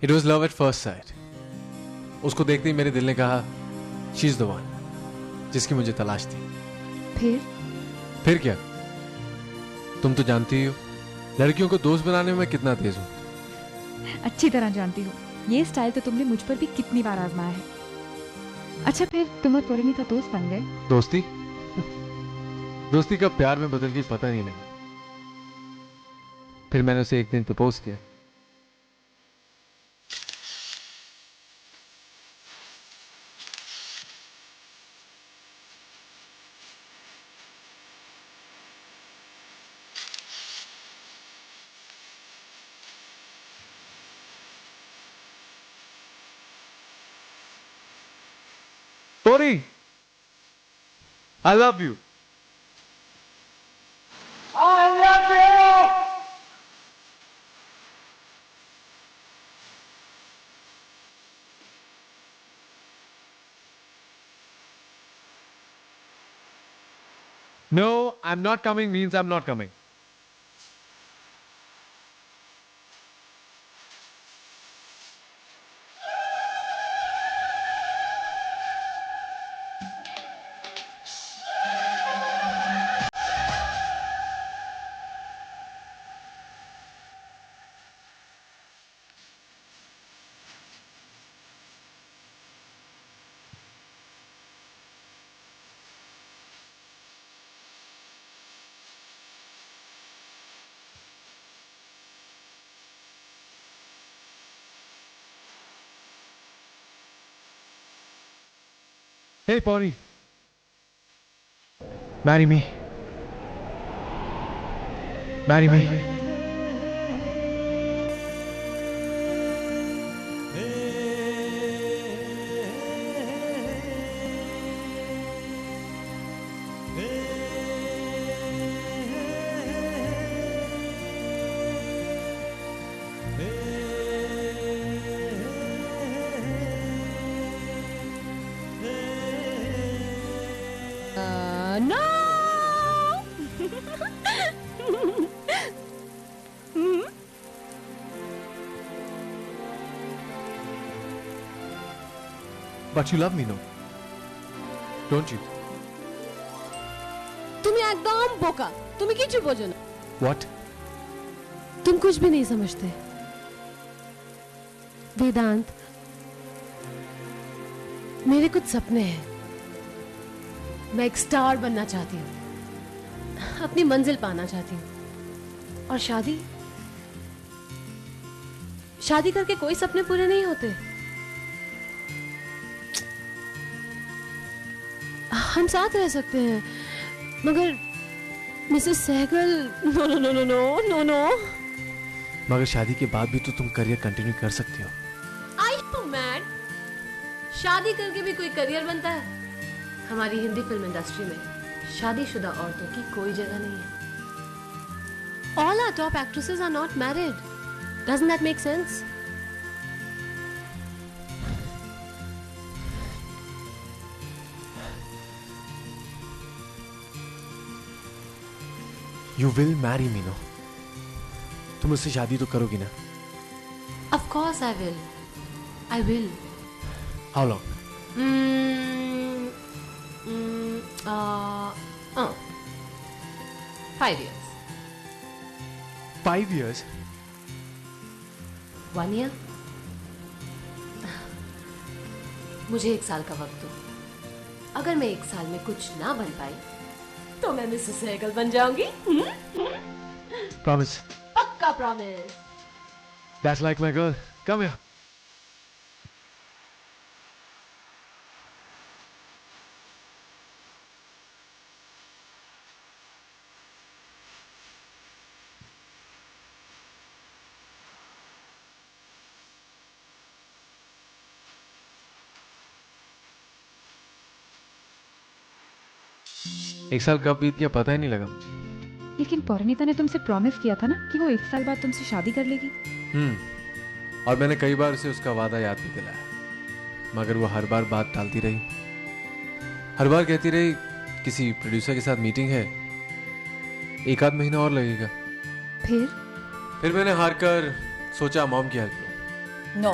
It was love at first sight. उसको देखते ही मेरे दिल ने कहा शी इज द वन, जिसकी मुझे तलाश थी। फिर क्या, तुम तो जानती ही हो लड़कियों को दोस्त बनाने में मैं कितना तेज हूँ। अच्छी तरह जानती हो। ये स्टाइल तो तुमने मुझ पर भी कितनी बार आजमाया है। अच्छा, फिर तुम और परिणीता दोस्त बन गए? दोस्ती दोस्ती कब प्यार में बदल गई पता नहीं लगा। फिर मैंने उसे एक दिन प्रपोज किया। Tori, I love you. I love you! No, I'm not coming means I'm not coming. Hey, Pony. Marry me. Marry me. No! But you love me, no? Don't you? তুমি একদম বোকা। তুমি কিছু বোঝো না। What? तुम कुछ भी नहीं समझते। वेदांत, मेरे कुछ सपने हैं। मैं एक स्टार बनना चाहती हूँ, अपनी मंजिल पाना चाहती हूँ। और शादी करके कोई सपने पूरे नहीं होते। हम साथ रह सकते हैं, मगर Mrs Sehgal, no no no no no no no. मगर शादी के बाद भी तो तुम करियर कंटिन्यू कर सकती हो। I am mad. शादी करके भी कोई करियर बनता है? हमारी हिंदी फिल्म इंडस्ट्री में शादीशुदा औरतों की कोई जगह नहीं है। All our top actresses are not married. Doesn't that make sense? You will marry me, no? तुम उससे शादी तो करोगी ना? Of course I will. I will. How long? 5 years. 5 years? 1 year? मुझे 1 साल का वक्त दो। अगर मैं 1 साल में कुछ ना बन पाई तो मैं मिसेस सहगल बन जाऊंगी। Promise. पक्का promise. That's like my girl. Come here. एक साल कब बीत गया पता ही नहीं लगा। लेकिन परिणीता ने तुमसे प्रॉमिस किया था ना कि वो 1 साल बाद तुमसे शादी कर लेगी। और मैंने कई बार उसे उसका वादा याद भी दिलाया, मगर वो हर बार बात टालती रही। हर बार कहती रही किसी प्रोड्यूसर के साथ मीटिंग है, 1 आध महीना और लगेगा। फिर मैंने हार कर सोचा मॉम की हेल्प लो। नो,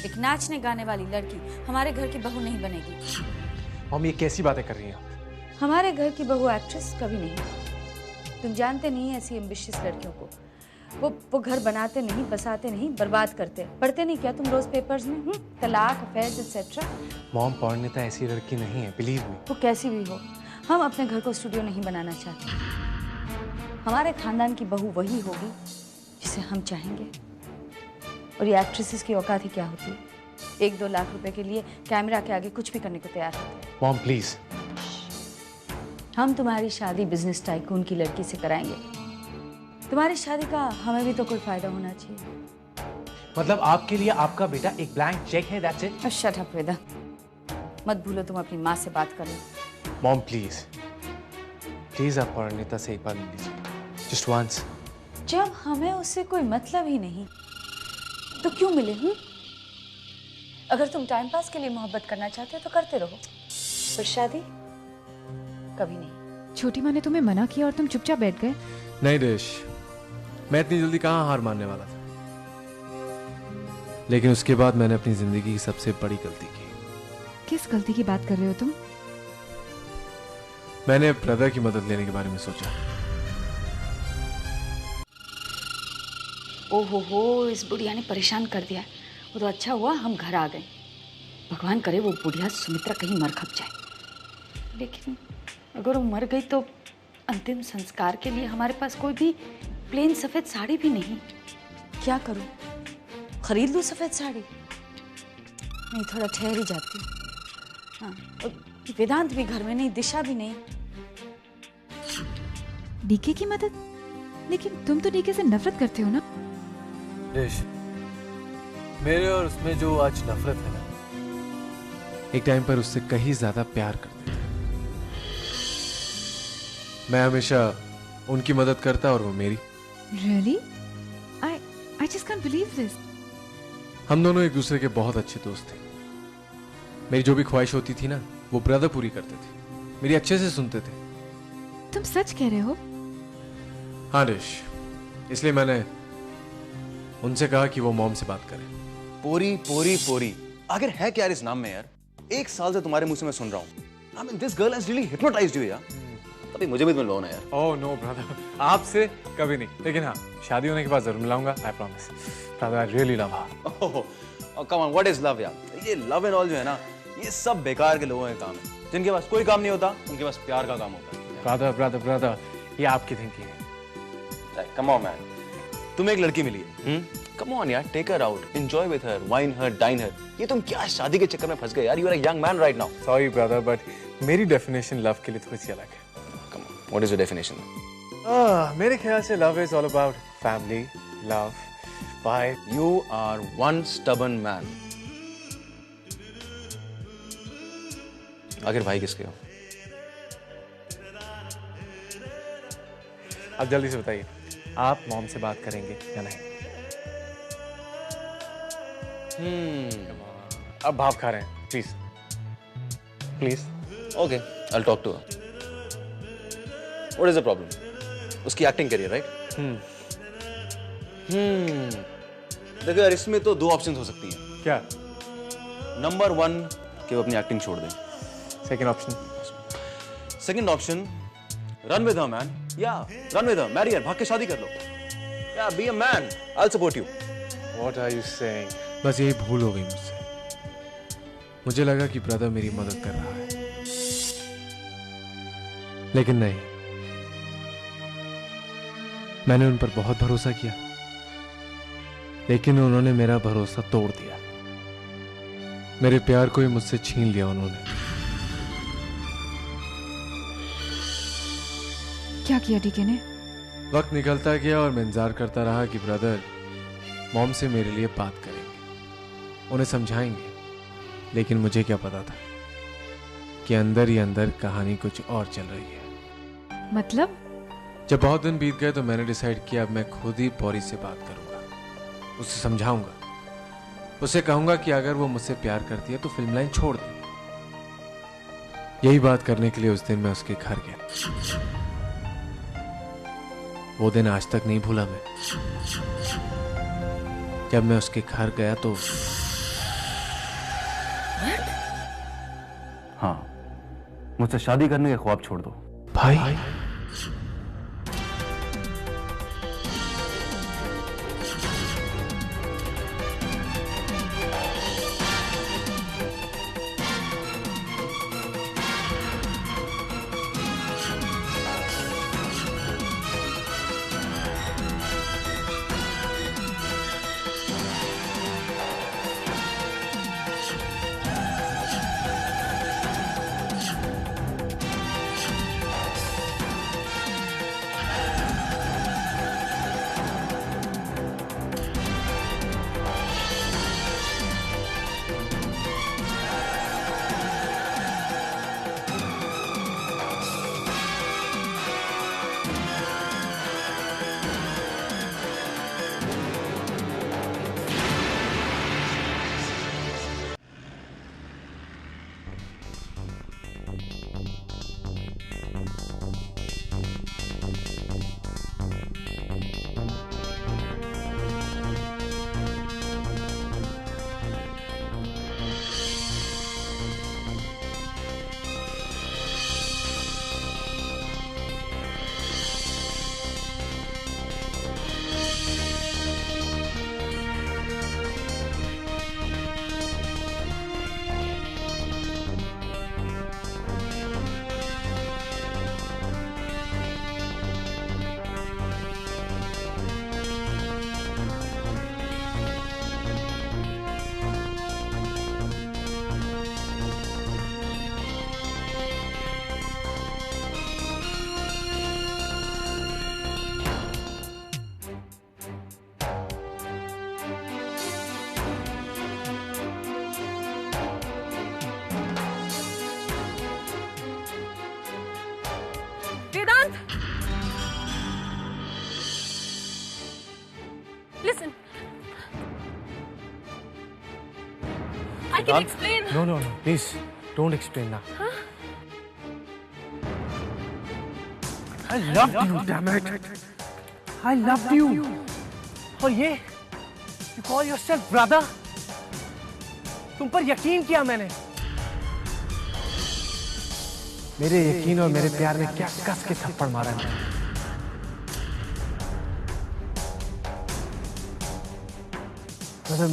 एक नाचने गाने वाली लड़की हमारे घर की बहू नहीं बनेगी। मॉम, ये कैसी बातें कर रही हैं आप? हमारे घर की बहू एक्ट्रेस कभी नहीं। तुम जानते नहीं ऐसी एम्बिशियस लड़कियों को। वो घर बनाते नहीं, बसाते नहीं, बर्बाद करते। पढ़ते नहीं क्या तुम रोज पेपर्स में? तलाक, अफेयर्स एटसेट्रा। मॉम, परिणीता ऐसी लड़की नहीं है, बिलीव मी। वो कैसी भी हो, हम अपने घर को स्टूडियो नहीं बनाना चाहते। हमारे खानदान की बहू वही होगी जिसे हम चाहेंगे। और ये एक्ट्रेसेस की औकात ही क्या होती है? 1-2 लाख रुपए के लिए कैमरा के आगे कुछ भी करने को तैयार होते हैं। Mom please. हम तुम्हारी शादी बिजनेस टाइकून की लड़की से कराएंगे। तुम्हारी शादी का हमें भी तो कोई फायदा होना चाहिए। मतलब आपके लिए आपका बेटा एक ब्लैंक चेक है, दैट्स इट? शट अप वेदा, मत भूलो तुम अपनी माँ से बात करो। मॉम प्लीज, प्लीज आप परिणीता से एक बार मिल लीजिए, जस्ट वंस। जब हमें उससे कोई मतलब ही नहीं तो क्यों मिले? अगर तुम टाइम पास के लिए मोहब्बत करना चाहते हो तो करते रहो, पर शादी कभी नहीं। छोटी माँ ने तुम्हें मना किया और तुम चुपचाप बैठ गए। नहीं देश, मैं इतनी जल्दी कहाँ हार मानने वाला था। लेकिन उसके बाद मैंने अपनी जिंदगी की सबसे बड़ी गलती की। किस गलती की बात कर रहे हो तुम? मैंने ब्रदर की मदद लेने के बारे में सोचा। ओहो, इस बुढ़िया ने परेशान कर दिया। वो तो अच्छा हुआ हम घर आ गए। भगवान करे वो बुढ़िया सुमित्रा कहीं मर खप जाए। लेकिन अगर वो मर गई तो अंतिम संस्कार के लिए हमारे पास कोई भी प्लेन सफेद साड़ी भी नहीं। क्या करूं? खरीद लूं सफेद साड़ी? नहीं, थोड़ा ठहर ही जाती हूँ। हाँ, और वेदांत भी घर में नहीं, दिशा भी नहीं। डीके की मदद? लेकिन तुम तो डीके से नफरत करते हो ना? देश, मेरे और उसमें जो आज नफरत है ना, एक टाइम पर उससे कहीं ज्यादा प्यार करते थे। मैं हमेशा उनकी मदद करता और वो मेरी। Really? I just can't believe this. हम दोनों एक दूसरे के बहुत अच्छे दोस्त थे। मेरी जो भी ख्वाहिश होती थी ना, वो ब्रदर पूरी करते थे, मेरी अच्छे से सुनते थे। तुम सच कह रहे हो? हाँ देश, इसलिए मैंने उनसे कहा कि वो मॉम से बात करें। पोरी पोरी पोरी, आखिर है क्या इस नाम में यार? 1 साल से तुम्हारे मुंह से मैं सुन रहा हूँ। I mean, this girl has really hypnotized you यार। अभी मुझे भी मिलवाओ ना यार। ओह नो ब्रदर, आपसे कभी नहीं, लेकिन हाँ, शादी होने के बाद जरूर मिलाऊंगा, I promise. Brother, I really love her. Oh come on, what is love यार? ये लव एंड ऑल जो है ना, ये सब बेकार के लोगों का काम है। जिनके पास कोई काम नहीं होता, उनके पास प्यार का काम होता है। ब्रदर ब्रदर ब्रदर, ये आपकी थिंकिंग है। कम ऑन मैन, तुम्हें एक लड़की मिली है, कम ऑन यार, take her out, enjoy with her, wine her, dine her. ये तुम क्या शादी के चक्कर में फंस गए यार? You are a young man right now. Sorry brother, but मेरी डेफिनेशन लव के लिए थोड़ी सी अलग है। Come on, what is your definition? मेरे ख्याल से love is all about family, love, bye. You are one stubborn man. आखिर भाई किसके हो? अब जल्दी से बताइए, आप मॉम से बात करेंगे या नहीं? अब भाप खा रहे हैं, please please. Okay, I will talk to her. What is the problem? उसकी एक्टिंग करियर, राइट? देखो यार, इसमें तो 2 ऑप्शंस हो सकती हैं। क्या? नंबर 1 कि वो अपनी एक्टिंग छोड़ दे। Second option? Second option, run with her man. या run with her, marry her, भाग के शादी कर लो। या be a man, I will support you. What are you saying? बस यही भूल हो गई मुझसे। मुझे लगा कि ब्रदर मेरी मदद कर रहा है, लेकिन नहीं। मैंने उन पर बहुत भरोसा किया, लेकिन उन्होंने मेरा भरोसा तोड़ दिया। मेरे प्यार को ही मुझसे छीन लिया उन्होंने। क्या किया डीके ने? वक्त निकलता गया और मैं इंतजार करता रहा कि ब्रदर मॉम से मेरे लिए बात करेंगे, उन्हें समझाएंगे। लेकिन मुझे क्या पता था कि अंदर ही अंदर कहानी कुछ और चल रही है। मतलब? जब बहुत दिन बीत गए तो मैंने डिसाइड किया अब मैं खुद ही पौरी से बात करूंगा, उसे समझाऊंगा, उसे कहूंगा कि अगर वो मुझसे प्यार करती है तो फिल्म लाइन छोड़ दे। यही बात करने के लिए उस दिन मैं उसके घर गया। वो दिन आज तक नहीं भूला मैं, कि अब मैं उसके घर गया तो हाँ, मुझसे शादी करने के ख्वाब छोड़ दो। भाई वेदांत, listen. I can explain. No, no, no. Please, don't explain now. I loved you, damn it. I loved you. और ये, you call yourself brother? तुम पर यकीन किया मैंने. मेरे यकीन और मेरे प्यार में क्या कस के थप्पड़ मारा है.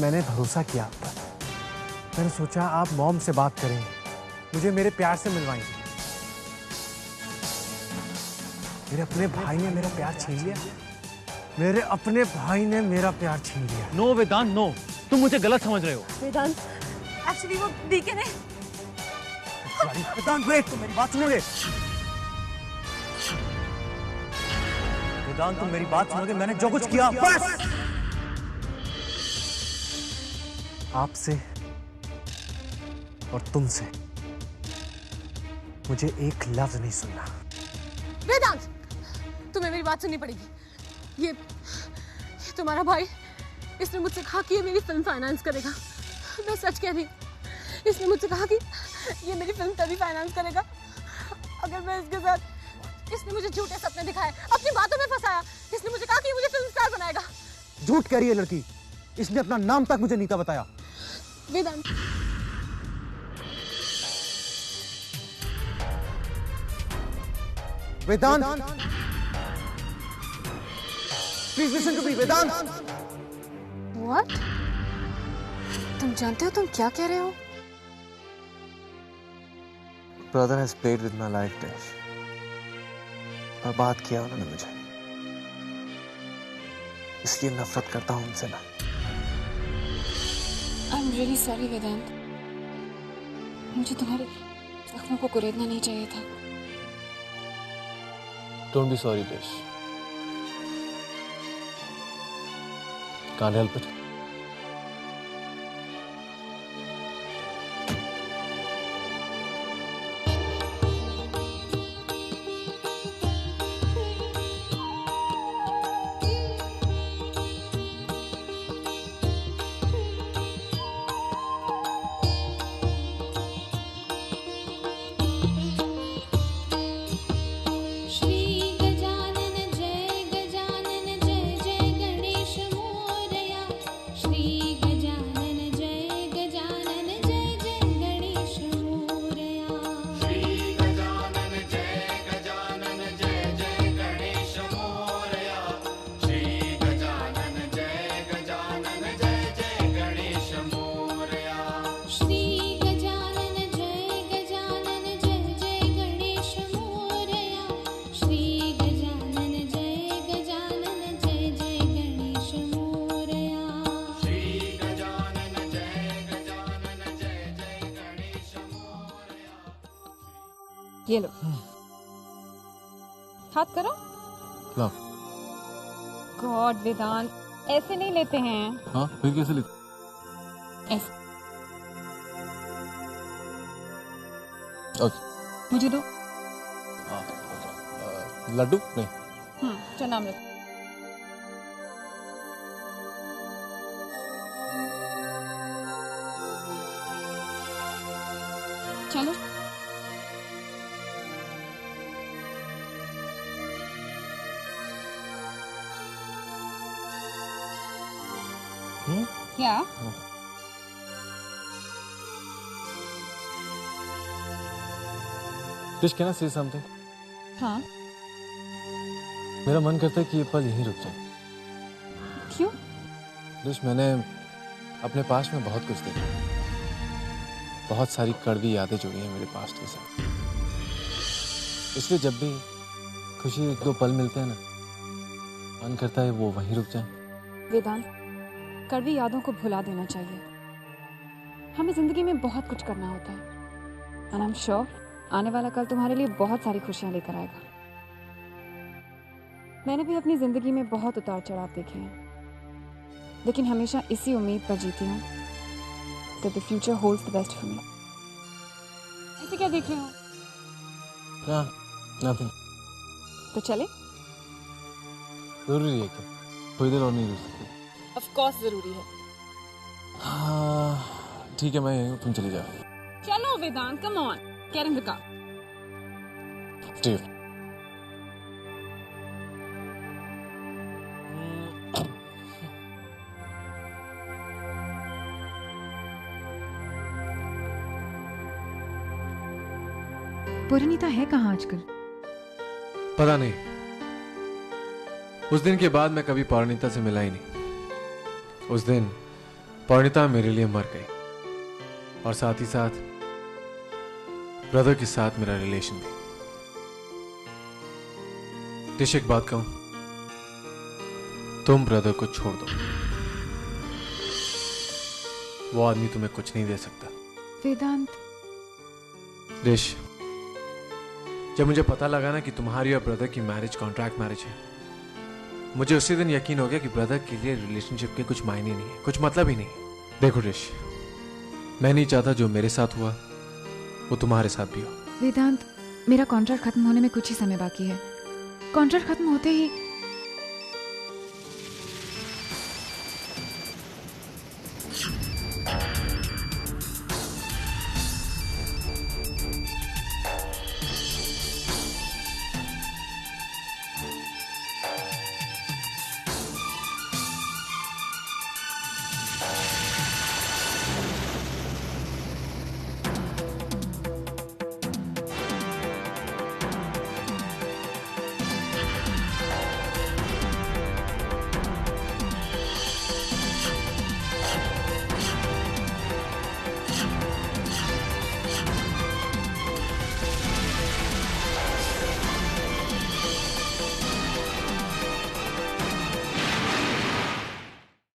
मैंने भरोसा किया आप पर. मैंने सोचा आप मॉम से बात करेंगे, मुझे मेरे प्यार से मिलवाएंगे. मेरे अपने भाई ने मेरा प्यार छीन लिया. मेरे अपने भाई ने मेरा प्यार छीन लिया. नो वेदांत, नो, तुम मुझे गलत समझ रहे हो. वेदांत, एक्चुअली वो डीके ने. वेदांत वेट, तुम मेरी बात सुनोगे? वेदांत, तुम मेरी बात सुनोगे? मैंने जो कुछ किया बस आपसे और तुमसे मुझे एक लफ्ज नहीं सुनना. वेदांत, तुम्हें मेरी बात सुननी पड़ेगी. ये तुम्हारा भाई, इसने मुझसे कहा कि ये मेरी फिल्म फाइनेंस करेगा. मैं सच कह रही. इसने मुझसे कहा कि ये मेरी फिल्म तभी फाइनेंस करेगा अगर मैं इसके साथ. इसने मुझे झूठे सपने दिखाए, अपनी बातों में फंसाया. इसने मुझे कहा कि मुझे फिल्म स्टार बनाएगा. झूठ कह रही है लड़की. इसने अपना नाम तक मुझे नहीं था बताया. Vedant, Vedant, please listen to me. Vedant, what? तुम जानते हो तुम क्या कह रहे हो? Brother has played with my life dash. बर्बाद किया उन्होंने मुझे, इसलिए नफरत करता हूं उनसे. मैं I'm really sorry, वेदांत. मुझे तुम्हारे जख्मों को कुरेदना नहीं चाहिए था. Don't be sorry, Desh. Can't help it. Shri Gajanan जय जय गणेश मोरया. श्री गजानन जय जय गणेश मोरया। श्री गजानन जय जय गणेश मोरया। श्री गजानन जय जय गणेश मोरया। श्री गजानन जय जय गणेश मोरया। श्री गजानन जय जय गणेश मोरया। श्री गजानन जय गणेश मोरया। ये लो, हाथ करो। लाओ। गॉड वेदांत, ऐसे नहीं लेते हैं। हाँ, फिर कैसे लेते? ऐसे। ओके। मुझे दो। लड्डू नहीं। जो नाम रख। चलो। क्या? Krish, can I say something? हाँ। मेरा मन करता है कि ये पल यहीं रुक जाए। क्यों? Krish, मैंने अपने पास्ट में बहुत कुछ देखा, बहुत सारी कड़वी यादें जुड़ी हैं मेरे पास्ट के साथ। इसलिए जब भी खुशी एक दो पल मिलते हैं ना, मन करता है वो वहीं रुक जाए। वेदांत, कड़वी यादों को भुला देना चाहिए। हमें जिंदगी में बहुत कुछ करना होता है। And I'm sure आने वाला कल तुम्हारे लिए बहुत सारी खुशियां लेकर आएगा। मैंने भी अपनी जिंदगी में बहुत उतार चढ़ाव देखे हैं, लेकिन हमेशा इसी उम्मीद पर जीती हूँ that the future holds the best for me। ऐसे क्या देख रहे हो? Nothing। तो चले? जरूरी है क्या? थोड़ी देर और नहीं रुक सकती? Of course जरूरी है। हाँ, ठीक है, मैं यहीं हूँ, तुम चली जाओ। चलो वेदांत, come on, get in the car। Steve। Parineeta है कहाँ आजकल? पता नहीं। उस दिन के बाद मैं कभी परिणीता से मिला ही नहीं। उस दिन परिणीता मेरे लिए मर गई, और साथ ही साथ ब्रदर के साथ मेरा रिलेशन भी। टिश, एक बात कहूं, तुम ब्रदर को छोड़ दो। वो आदमी तुम्हें कुछ नहीं दे सकता। वेदांत, टिश, जब मुझे पता लगा ना कि तुम्हारी और ब्रदर की मैरिज कॉन्ट्रैक्ट मैरिज है, मुझे उसी दिन यकीन हो गया कि ब्रदर के लिए रिलेशनशिप के कुछ मायने नहीं है, कुछ मतलब ही नहीं है। देखो टिश, मैं नहीं चाहता जो मेरे साथ हुआ वो तुम्हारे साथ भी हो। वेदांत, मेरा कॉन्ट्रैक्ट खत्म होने में कुछ ही समय बाकी है। कॉन्ट्रैक्ट खत्म होते ही